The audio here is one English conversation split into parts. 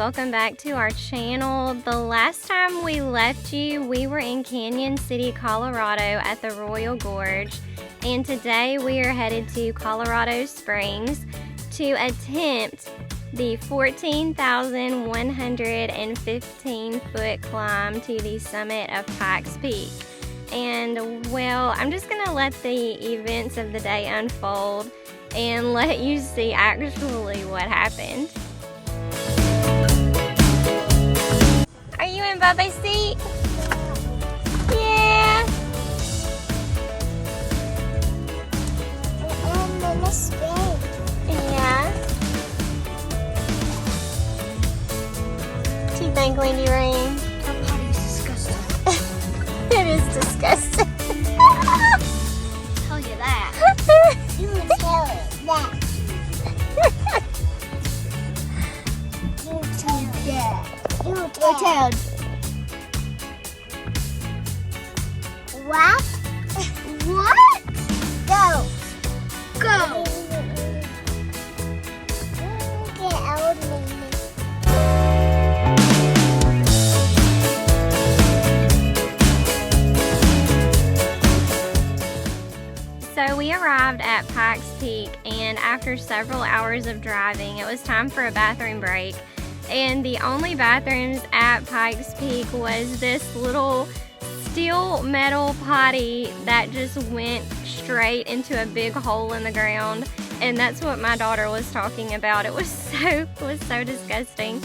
welcome back to our channel. The last time we left you, we were in Canyon City, Colorado at the Royal Gorge, and today we are headed to Colorado Springs to attempt the 14,115 foot climb to the summit of Pikes Peak. And well, I'm just gonna let the events of the day unfold and let you see actually what happened. Are you in Bubba's seat? Yeah. Yeah. What do you think, Lindy Rain? That potty's disgusting. It is disgusting. I'll tell you that. You will tell it that. You tell that. You tell. What? What? Go. Go. Get out of me. So we arrived at Pikes Peak, and after several hours of driving, it was time for a bathroom break. And the only bathrooms at Pikes Peak was this little steel metal potty that just went straight into a big hole in the ground. And that's what my daughter was talking about. It was so disgusting.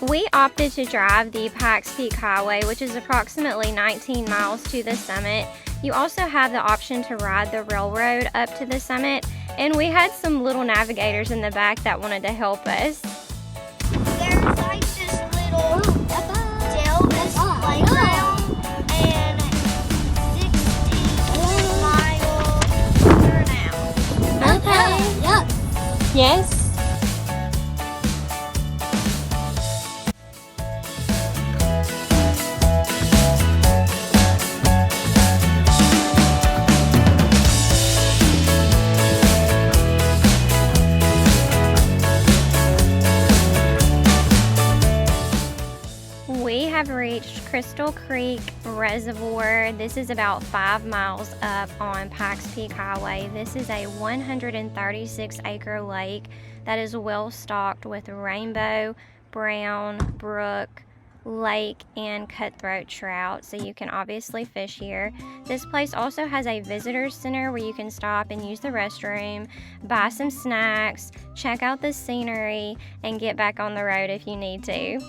We opted to drive the Pikes Peak Highway, which is approximately 19 miles to the summit. You also have the option to ride the railroad up to the summit, and we had some little navigators in the back that wanted to help us. There's like this little dell, this playground, and 16 miles per hour. Okay. Yep. Yes. We have reached Crystal Creek Reservoir. This is about 5 miles up on Pikes Peak Highway. This is a 136-acre lake that is well stocked with rainbow, brown, brook, lake, and cutthroat trout, so you can obviously fish here. This place also has a visitor center where you can stop and use the restroom, buy some snacks, check out the scenery, and get back on the road if you need to.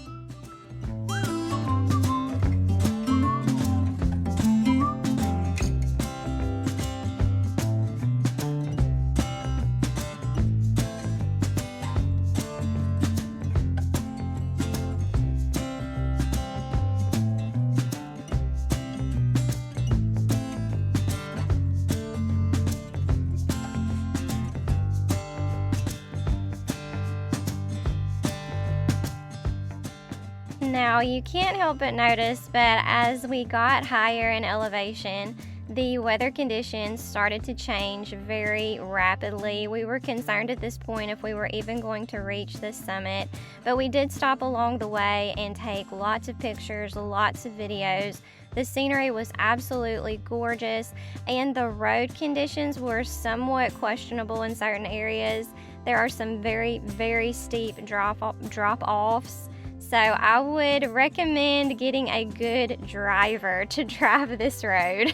Now, you can't help but notice, but as we got higher in elevation, the weather conditions started to change very rapidly. We were concerned at this point if we were even going to reach the summit, but we did stop along the way and take lots of pictures, lots of videos. The scenery was absolutely gorgeous, and the road conditions were somewhat questionable in certain areas. There are some very steep drop-offs. So I would recommend getting a good driver to drive this road.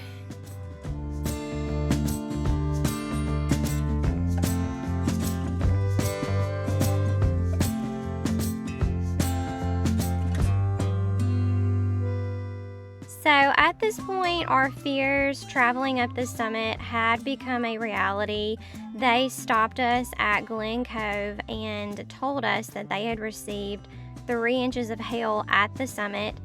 So at this point, our fears traveling up the summit had become a reality. They stopped us at Glen Cove and told us that they had received 3 inches of hail at the summit.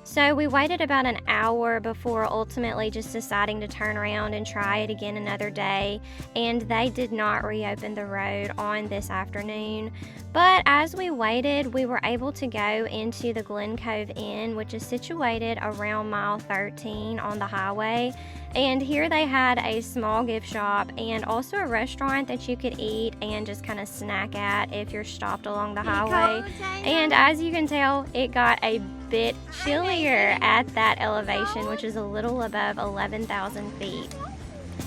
So we waited about an hour before ultimately just deciding to turn around and try it again another day, and they did not reopen the road on this afternoon. But as we waited, we were able to go into the Glen Cove Inn, which is situated around mile 13 on the highway. And here they had a small gift shop and also a restaurant that you could eat and just kind of snack at if you're stopped along the highway. And as you can tell, it got a bit chillier at that elevation, which is a little above 11,000 feet.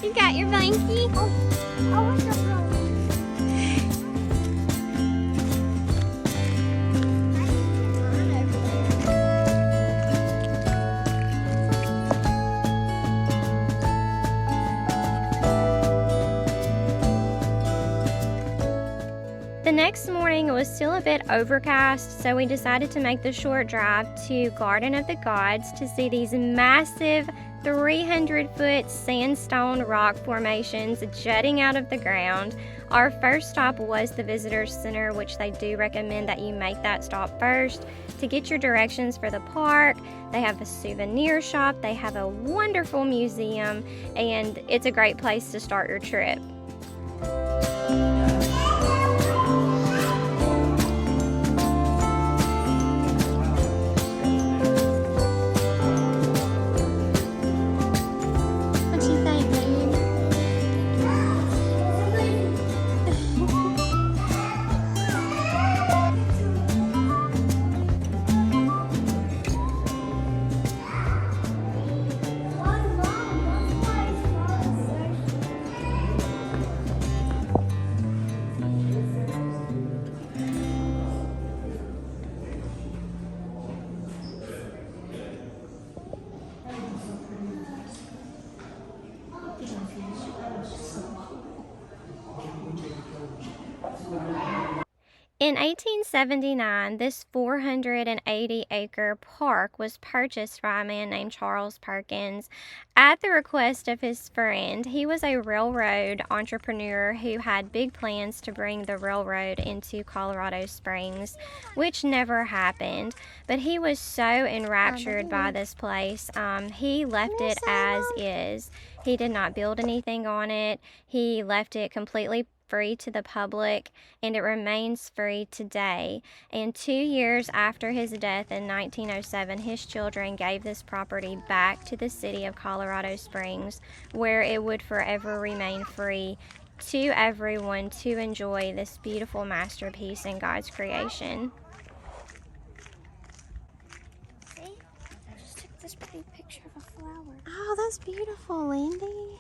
You got your blankie? Oh, what's the problem? The next morning it was still a bit overcast, so we decided to make the short drive to Garden of the Gods to see these massive 300-foot sandstone rock formations jutting out of the ground. Our first stop was the Visitor Center, which they do recommend that you make that stop first to get your directions for the park. They have a souvenir shop, they have a wonderful museum, and it's a great place to start your trip. In 1879, this 480-acre park was purchased by a man named Charles Perkins at the request of his friend. He was a railroad entrepreneur who had big plans to bring the railroad into Colorado Springs, which never happened. But he was so enraptured by this place, he left it as is. He did not build anything on it. He left it completely free to the public, and it remains free today. And 2 years after his death in 1907, his children gave this property back to the city of Colorado Springs, where it would forever remain free to everyone to enjoy this beautiful masterpiece in God's creation. See? I just took this pretty picture of a flower. Oh, that's beautiful, Lindy.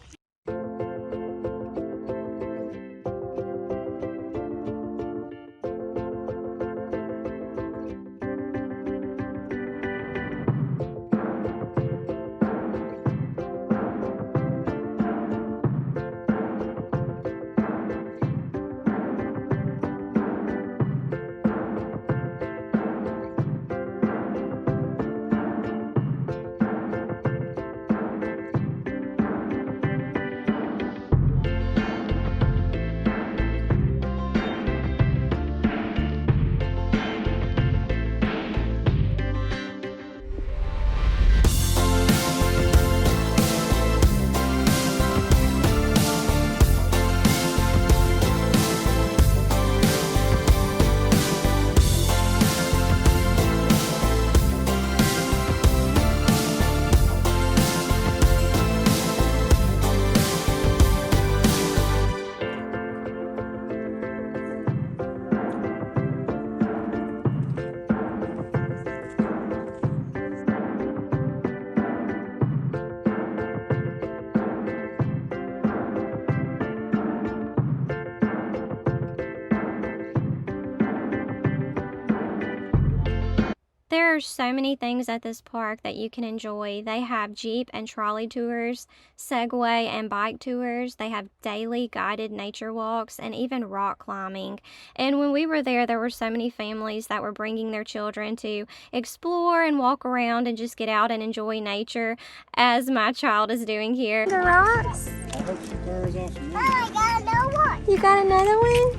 There are so many things at this park that you can enjoy. They have Jeep and trolley tours, Segway and bike tours. They have daily guided nature walks and even rock climbing. And when we were there were so many families that were bringing their children to explore and walk around and just get out and enjoy nature, as my child is doing here. The rocks? I hope she carries off. Oh, I got another one. You got another one?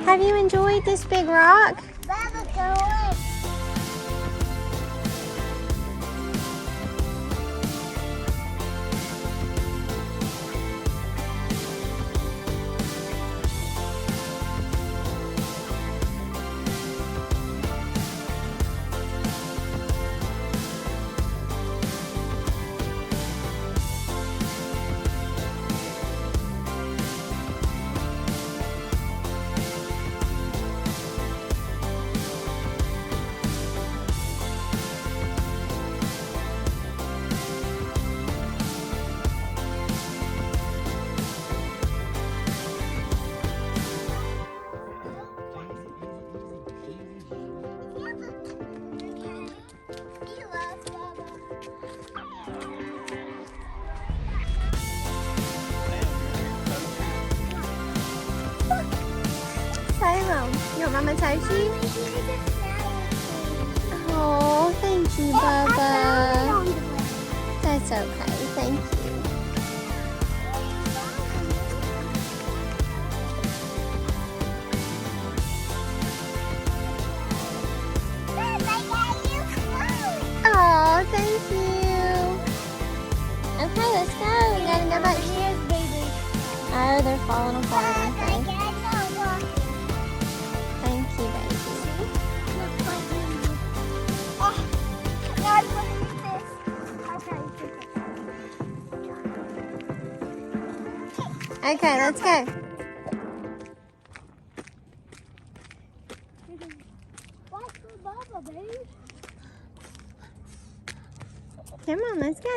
Have you enjoyed this big rock? Baba, go away. Mama Tochi? Oh, thank you, Bubba. That's okay, thank you. Oh, thank you. Okay, let's go. We gotta go back. Oh, they're falling apart, aren't they? Thank you, baby. Okay, let's go. Come on, let's go.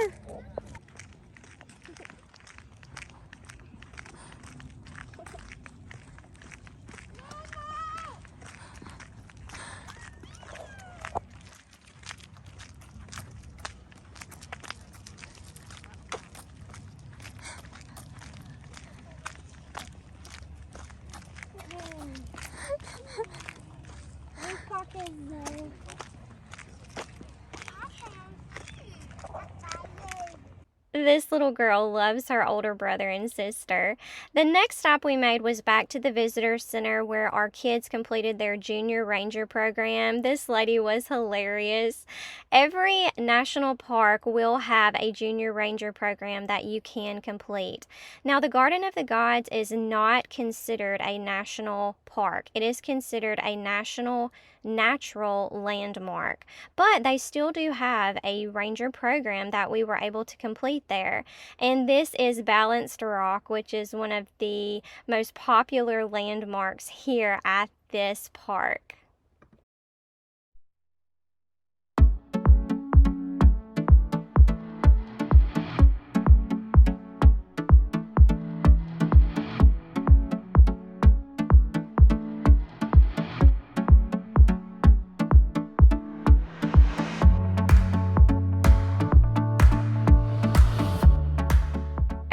This little girl loves her older brother and sister. The next stop we made was back to the visitor center where our kids completed their junior ranger program. This lady was hilarious. Every national park will have a junior ranger program that you can complete. Now, the Garden of the Gods is not considered a national park. It is considered a national natural landmark, but they still do have a ranger program that we were able to complete there. And this is Balanced Rock, which is one of the most popular landmarks here at this park.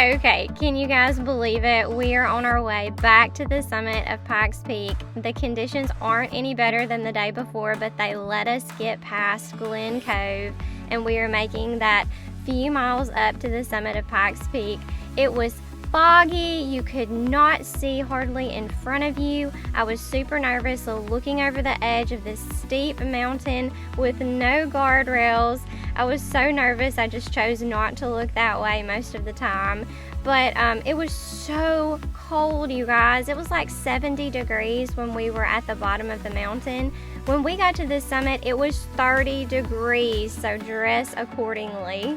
Okay, can you guys believe it? We are on our way back to the summit of Pikes Peak. The conditions aren't any better than the day before, but they let us get past Glen Cove, and we are making that few miles up to the summit of Pikes Peak. It was foggy. You could not see hardly in front of you. I was super nervous looking over the edge of this steep mountain with no guardrails. I was so nervous I just chose not to look that way most of the time. But it was so cold, you guys. It was like 70 degrees when we were at the bottom of the mountain. When we got to the summit, it was 30 degrees, so dress accordingly.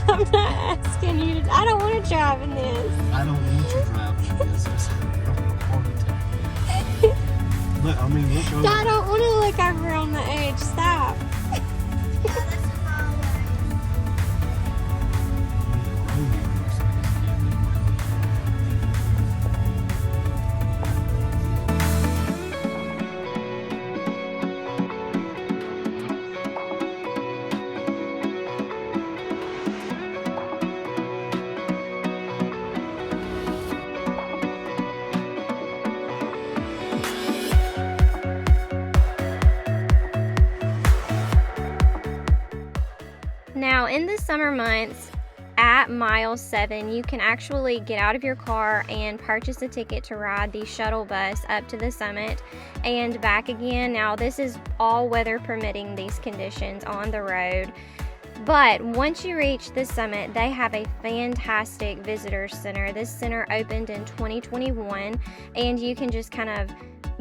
I'm not asking you to. I don't want to drive in this. I don't want you driving in this. It's a heart attack. Look, I mean, look over. I don't want to look over on the edge. Stop. Now, in the summer months, at mile 7, you can actually get out of your car and purchase a ticket to ride the shuttle bus up to the summit and back again. Now, this is all weather permitting, these conditions on the road. But once you reach the summit, they have a fantastic visitor center. This center opened in 2021, and you can just kind of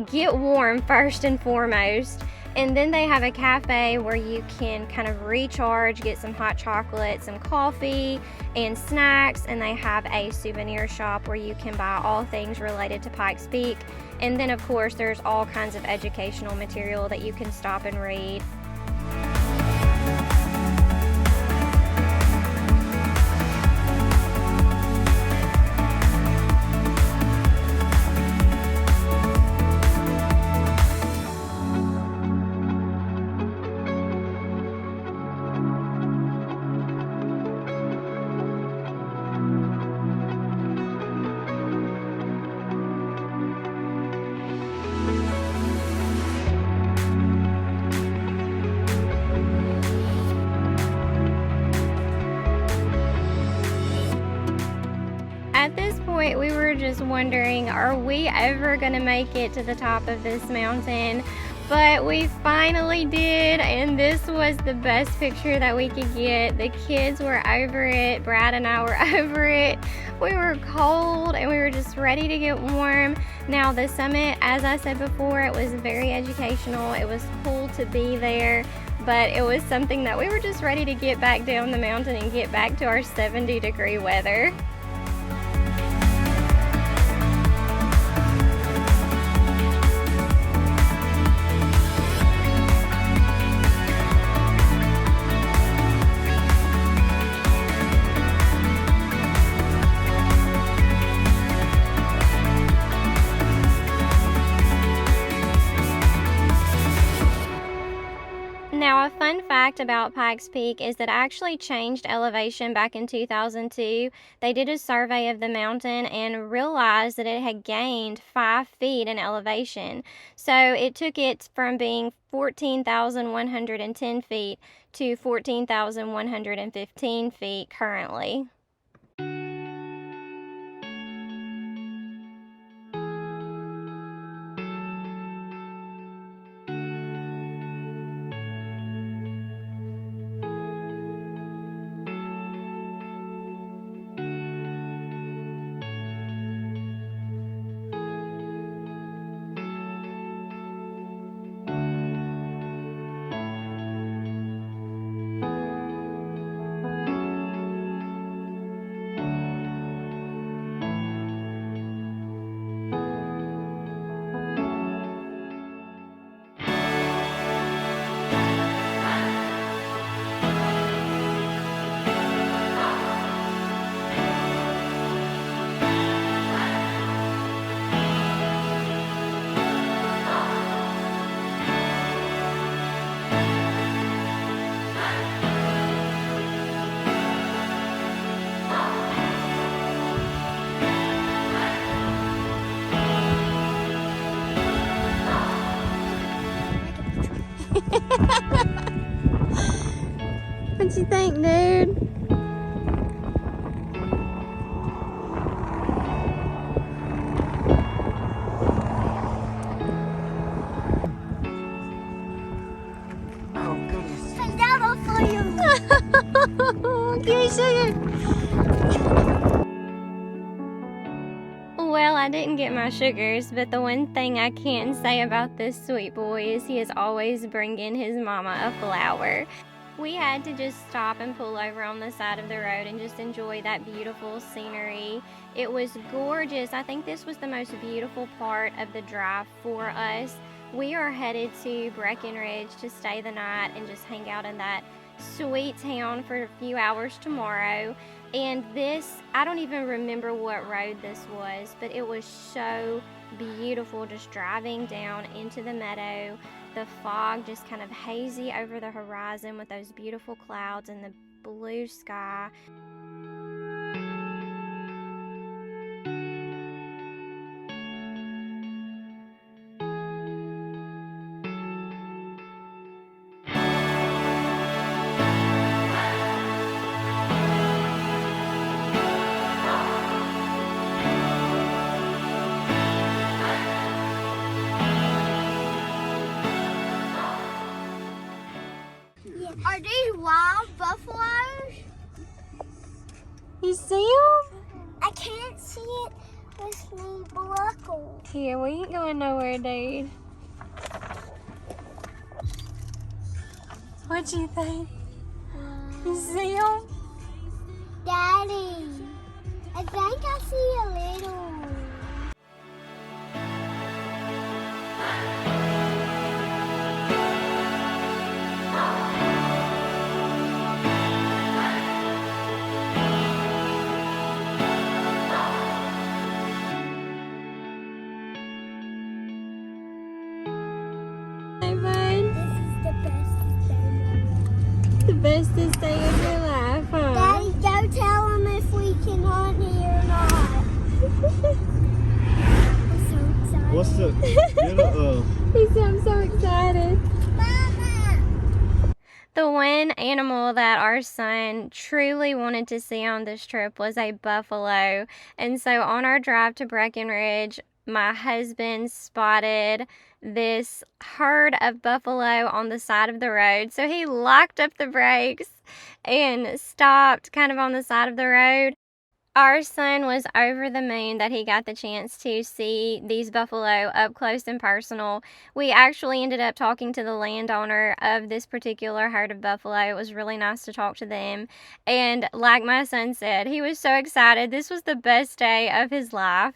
get warm first and foremost. And then they have a cafe where you can kind of recharge, get some hot chocolate, some coffee, and snacks. And they have a souvenir shop where you can buy all things related to Pikes Peak. And then, of course, there's all kinds of educational material that you can stop and read. point, we were just wondering, are we ever going to make it to the top of this mountain? But we finally did, and this was the best picture that we could get. The kids were over it. Brad and I were over it. We were cold, and we were just ready to get warm. Now, the summit, as I said before, it was very educational. It was cool to be there, but it was something that we were just ready to get back down the mountain and get back to our 70-degree weather. Now, a fun fact about Pikes Peak is that it actually changed elevation back in 2002. They did a survey of the mountain and realized that it had gained 5 feet in elevation. So it took it from being 14,110 feet to 14,115 feet currently. What you think, dude? Oh, goodness. Find out for you. Give me sugar. Well, I didn't get my sugars, but the one thing I can say about this sweet boy is he is always bringing his mama a flower. We had to just stop and pull over on the side of the road and just enjoy that beautiful scenery. It was gorgeous. I think this was the most beautiful part of the drive for us. We are headed to Breckenridge to stay the night and just hang out in that sweet town for a few hours tomorrow. And this, I don't even remember what road this was, but it was so beautiful just driving down into the meadow. The fog just kind of hazy over the horizon with those beautiful clouds and the blue sky. Are these wild buffaloes? You see them? I can't see it with me buckle. Here, we ain't going nowhere, dude. What you think? You see them? Daddy, I think I see a little. The bestest day of your life, huh? Daddy, go tell them if we can hunt here or not. I'm so excited. What's the... He said, I'm so excited. Mama! The wind one animal that our son truly wanted to see on this trip was a buffalo. And so on our drive to Breckenridge, my husband spotted this herd of buffalo on the side of the road. So he locked up the brakes and stopped kind of on the side of the road. Our son was over the moon that he got the chance to see these buffalo up close and personal. We actually ended up talking to the landowner of this particular herd of buffalo. It was really nice to talk to them. And like my son said, he was so excited. This was the best day of his life.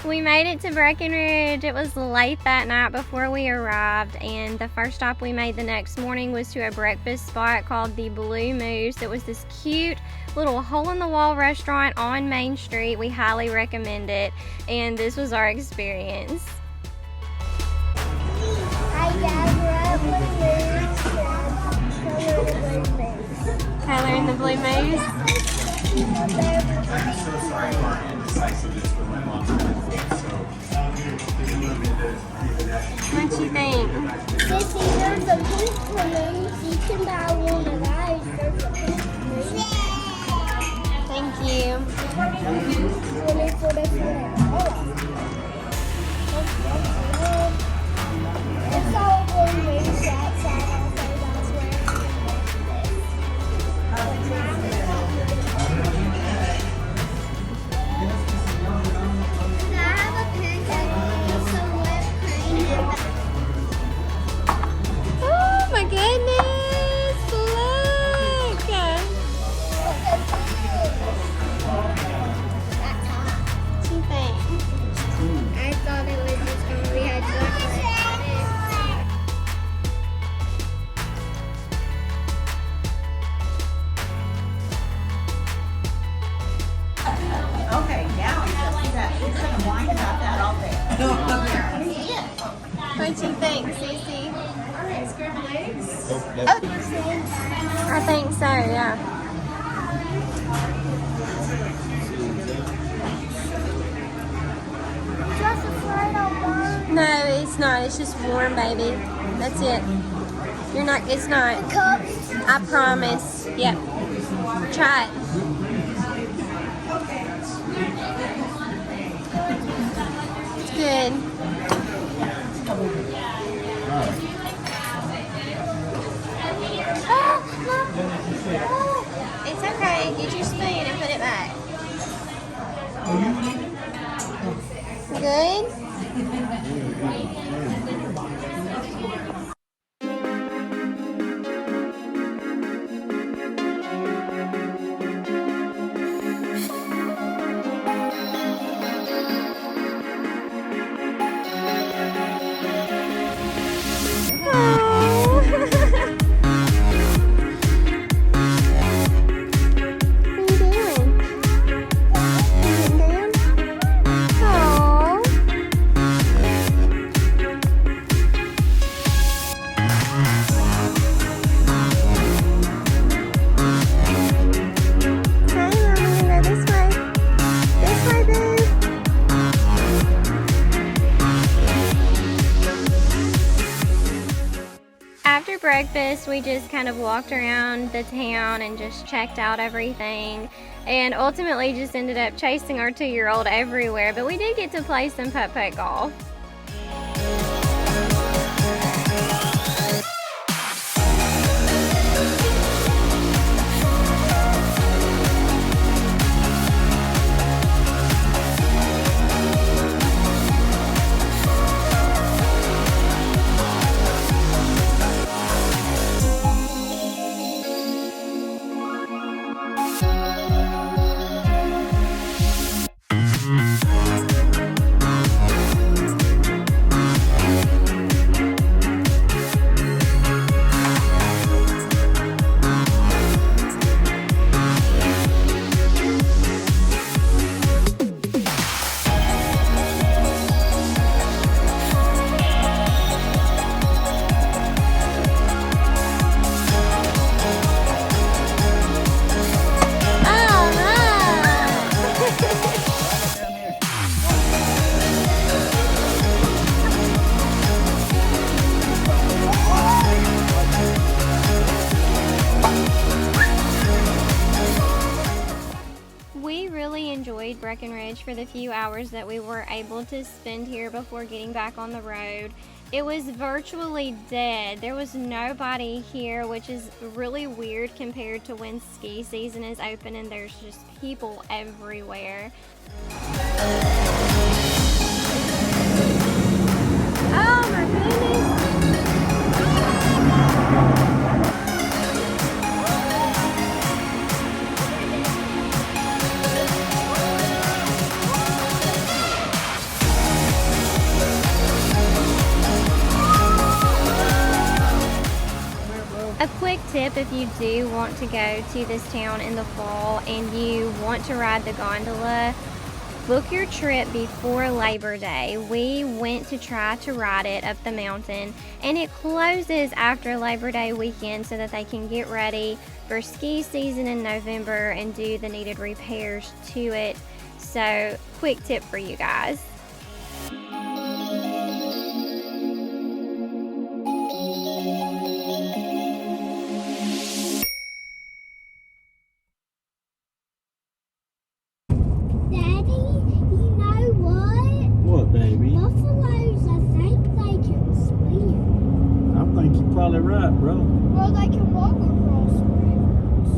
We made it to Breckenridge. It was late that night before we arrived, and the first stop we made the next morning was to a breakfast spot called the Blue Moose. It was this cute little hole-in-the-wall restaurant on Main Street. We highly recommend it, and this was our experience. Hi, Dad. We're at Tyler in the Blue Moose. I'm so sorry for our indecisiveness with my mom's What you think? Sissy, there's a pink balloon. You can buy one of those. There's a pink balloon. Thank you. It's all blue moose outside. Also, that's Can I have a pancake with some whipped cream? Oh my goodness! Look! That's hot. What you think? I thought it was just going to be a chocolate. Okay, now he's gonna whine about that all day. What you think, Cece? I think so, yeah. Just a little one. No, it's not. It's just warm, baby. That's it. You're not, it's not. Cups. I promise. Yep. Try it. It's good. It's okay. Get your spoon and put it back. Good? After breakfast, we just kind of walked around the town and just checked out everything, and ultimately just ended up chasing our 2-year-old everywhere, but we did get to play some putt-putt golf. Breckenridge for the few hours that we were able to spend here before getting back on the road. It was virtually dead. There was nobody here, which is really weird compared to when ski season is open and there's just people everywhere. Oh my goodness! A quick tip if you do want to go to this town in the fall and you want to ride the gondola, book your trip before Labor Day. We went to try to ride it up the mountain and it closes after Labor Day weekend so that they can get ready for ski season in November and do the needed repairs to it. So, quick tip for you guys. Probably right, bro. Well, they can walk across rivers.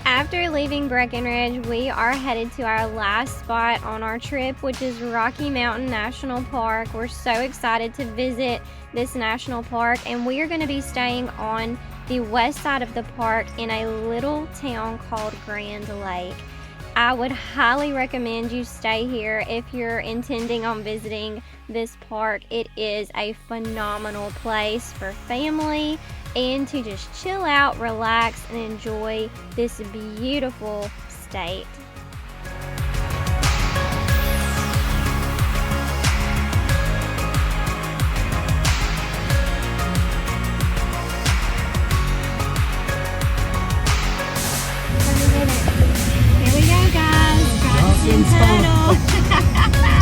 After leaving Breckenridge, we are headed to our last spot on our trip, which is Rocky Mountain National Park. We're so excited to visit this national park, and we are going to be staying on the west side of the park in a little town called Grand Lake. I would highly recommend you stay here if you're intending on visiting this park. It is a phenomenal place for family and to just chill out, relax, and enjoy this beautiful state. Here we go, guys. Johnson tunnel.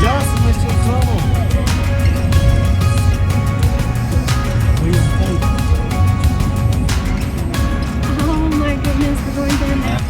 Johnson went to the tunnel. What do you think? Oh my goodness, we're going down there.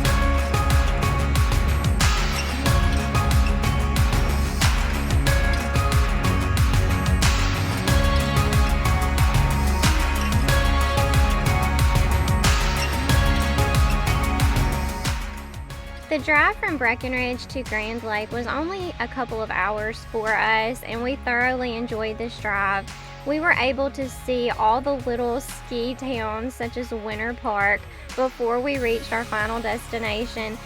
The drive from Breckenridge to Grand Lake was only a couple of hours for us, and we thoroughly enjoyed this drive. We were able to see all the little ski towns such as Winter Park before we reached our final destination.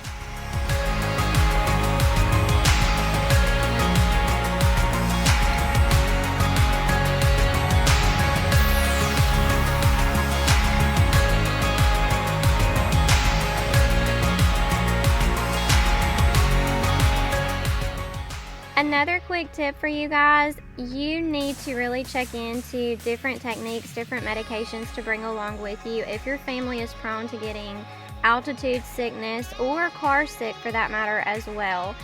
Another quick tip for you guys, you need to really check into different techniques, different medications to bring along with you if your family is prone to getting altitude sickness or car sick for that matter as well.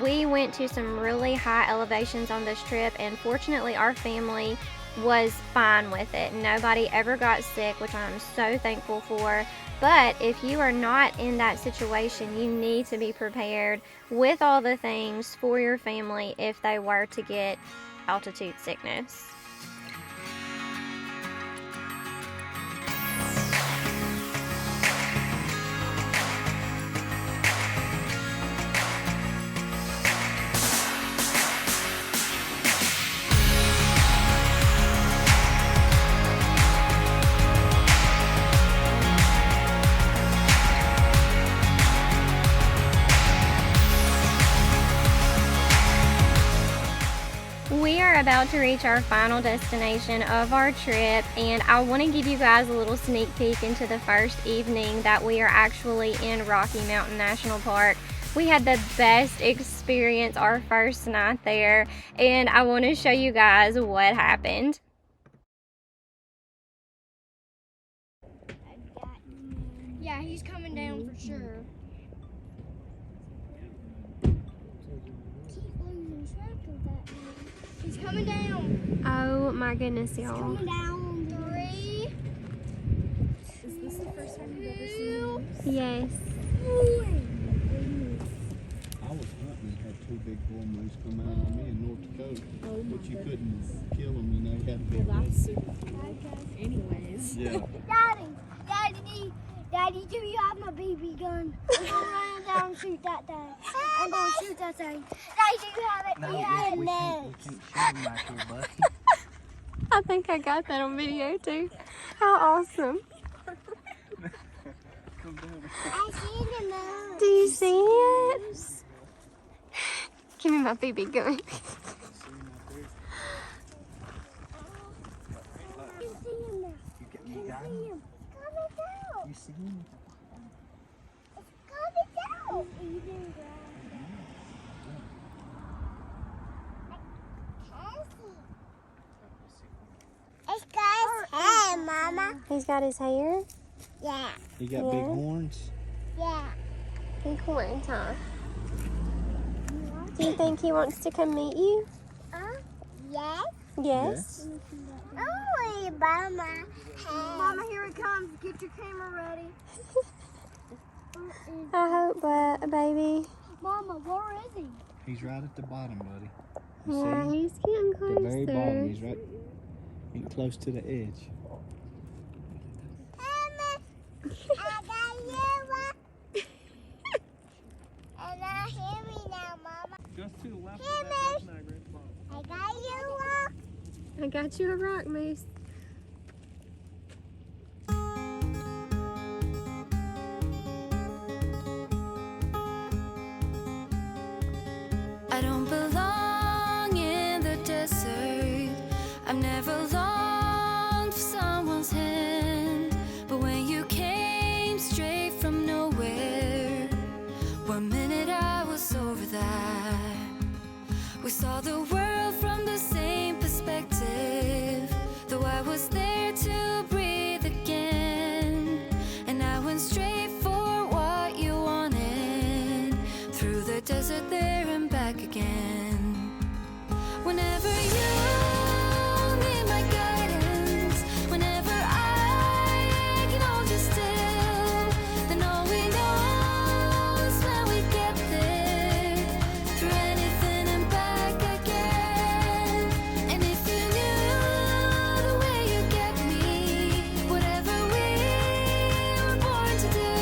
We went to some really high elevations on this trip, and fortunately our family was fine with it. Nobody ever got sick, which I'm so thankful for. But if you are not in that situation, you need to be prepared with all the things for your family if they were to get altitude sickness. We are about to reach our final destination of our trip, and I want to give you guys a little sneak peek into the first evening that we are actually in Rocky Mountain National Park. We had the best experience our first night there, and I want to show you guys what happened. Yeah, he's coming down for sure. Keep losing track of that man. He's coming down. Oh my goodness, y'all. Coming down. 3. Is this the first time you've ever seen him? Yes. I was hunting and had 2 big bull moose come out on me in North Dakota. But you couldn't kill them, you know, you had to be Well, ready. that's super cool. Anyways. Yeah. Daddy, do you have my BB gun? I'm gonna run down and shoot that thing. I'm gonna shoot that thing. Daddy, do you have it? Do you have it? No. shoot them back here, buddy. I think I got that on video too. How awesome. Come down. I see them now. Do you see it? Give me my BB gun. You see him now. You got See him? him. Coming down. You see him? It's coming down. Eating grass. It's got his hair, Mama. He's got his hair. Yeah. He got Yeah. big horns? Yeah. Big horns, huh? Do you think he wants to come meet you? Yes. Yes. Oh, Mama. Mama, here he comes. Get your camera ready. I hope, baby. Mama, where is he? He's right at the bottom, buddy. You see Yeah, him? he's getting The very bottom. closer. He's right ain't close to the edge. Mama, I got you. And now hear me now, Mama. Just to the left Here, Miss. I got you. I got you a rock moose. I don't belong in the desert. I've never longed for someone's hand. But when you came straight from nowhere, 1 minute I was over that. We saw the world from the same perspective. Though I was there to breathe again, and I went straight for what you wanted. Through the desert there and back again. Whenever you need my guidance, whenever I can hold you still, then all we know is when we get there. Through anything and back again. And if you knew the way you get me, whatever we were born to do,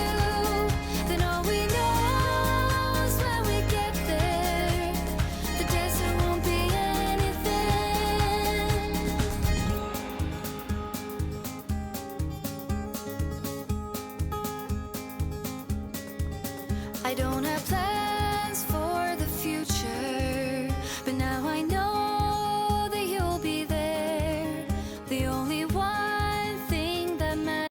then all we know is when we get there, the desert won't be anything. I don't have plans